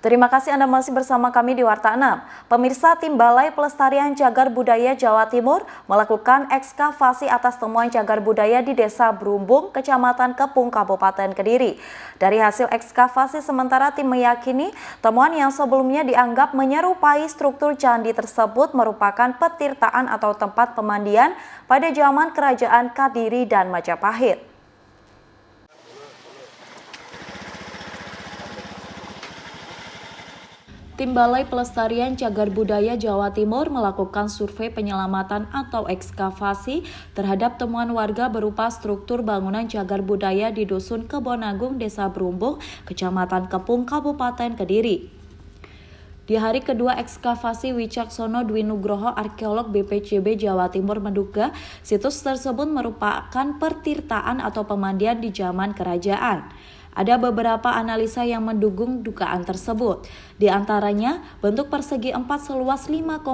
Terima kasih Anda masih bersama kami di Warta 6. Pemirsa, tim Balai Pelestarian Cagar Budaya Jawa Timur melakukan ekskavasi atas temuan cagar budaya di Desa Brumbung, Kecamatan Kepung, Kabupaten Kediri. Dari hasil ekskavasi sementara, tim meyakini temuan yang sebelumnya dianggap menyerupai struktur candi tersebut merupakan petirtaan atau tempat pemandian pada zaman Kerajaan Kadiri dan Majapahit. Tim Balai Pelestarian Cagar Budaya Jawa Timur melakukan survei penyelamatan atau ekskavasi terhadap temuan warga berupa struktur bangunan cagar budaya di Dusun Kebonagung, Desa Brumbung, Kecamatan Kepung, Kabupaten Kediri. Di hari kedua ekskavasi, Wicaksono Dwi Nugroho, arkeolog BPCB Jawa Timur, menduga situs tersebut merupakan pertirtaan atau pemandian di zaman kerajaan. Ada beberapa analisa yang mendukung dugaan tersebut. Di antaranya, bentuk persegi 4 seluas 5,2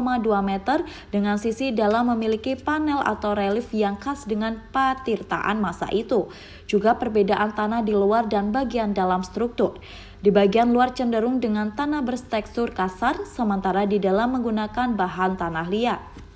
meter dengan sisi dalam memiliki panel atau relief yang khas dengan patirtaan masa itu. Juga perbedaan tanah di luar dan bagian dalam struktur. Di bagian luar cenderung dengan tanah bertekstur kasar, sementara di dalam menggunakan bahan tanah liat.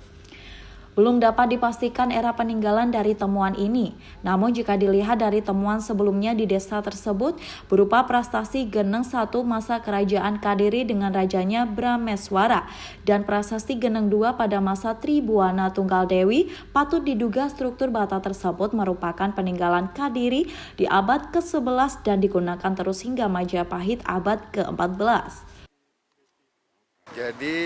Belum dapat dipastikan era peninggalan dari temuan ini. Namun jika dilihat dari temuan sebelumnya di desa tersebut berupa prasasti Geneng 1 masa Kerajaan Kadiri dengan rajanya Brameswara dan prasasti Geneng 2 pada masa Tribuana Tunggal Dewi, patut diduga struktur bata tersebut merupakan peninggalan Kadiri di abad ke-11 dan digunakan terus hingga Majapahit abad ke-14. Jadi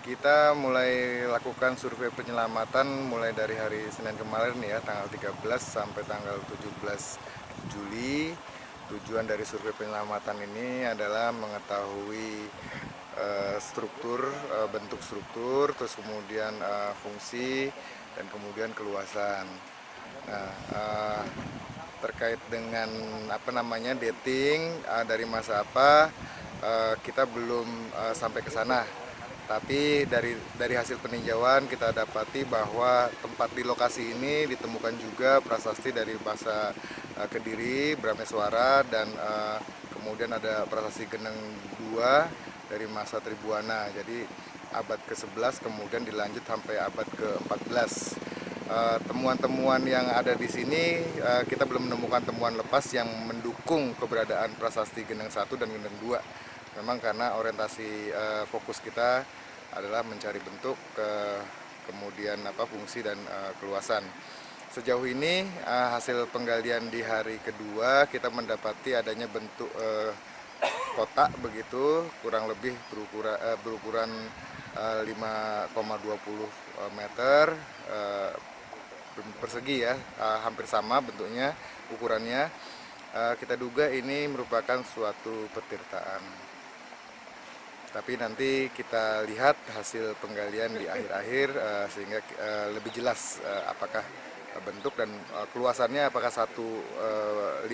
kita mulai lakukan survei penyelamatan mulai dari hari Senin kemarin ya, tanggal 13 sampai tanggal 17 Juli. Tujuan dari survei penyelamatan ini adalah mengetahui struktur, bentuk struktur, terus kemudian fungsi, dan kemudian keluasan. Nah, terkait dengan dating dari masa apa, kita belum sampai ke sana. Tapi dari hasil peninjauan kita dapati bahwa tempat di lokasi ini ditemukan juga prasasti dari masa Kediri, Brameswara, dan kemudian ada prasasti Geneng 2 dari masa Tribuana. Jadi abad ke-11 kemudian dilanjut sampai abad ke-14. Temuan-temuan yang ada di sini kita belum menemukan temuan lepas yang mendukung keberadaan prasasti Geneng 1 dan Geneng 2. Memang karena orientasi fokus kita adalah mencari bentuk, kemudian fungsi dan keluasan. Sejauh ini hasil penggalian di hari kedua kita mendapati adanya bentuk kotak begitu, kurang lebih berukuran 5,20 meter persegi ya, hampir sama bentuknya, ukurannya. Kita duga ini merupakan suatu petirtaan. Tapi nanti kita lihat hasil penggalian di akhir-akhir sehingga lebih jelas apakah bentuk dan keluasannya, apakah 5,2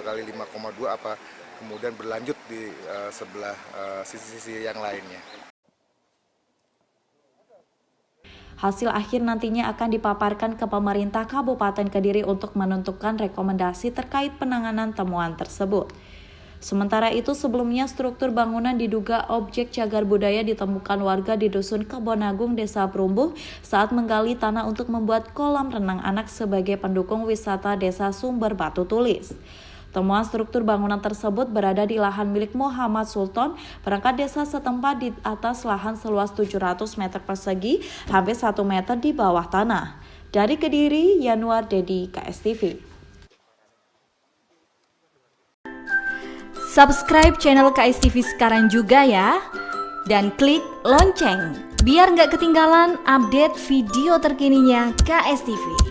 kali 5,2 apa kemudian berlanjut di sebelah sisi-sisi yang lainnya. Hasil akhir nantinya akan dipaparkan ke pemerintah Kabupaten Kediri untuk menentukan rekomendasi terkait penanganan temuan tersebut. Sementara itu, sebelumnya struktur bangunan diduga objek cagar budaya ditemukan warga di Dusun Kebonagung, Desa Brumbung saat menggali tanah untuk membuat kolam renang anak sebagai pendukung wisata Desa Sumber Batu Tulis. Temuan struktur bangunan tersebut berada di lahan milik Muhammad Sultan, perangkat desa setempat di atas lahan seluas 700 meter persegi, hampir 1 meter di bawah tanah. Dari Kediri, Yanuar Dedi, KSTV. Subscribe channel KSTV sekarang juga ya, dan klik lonceng biar nggak ketinggalan update video terkininya KSTV.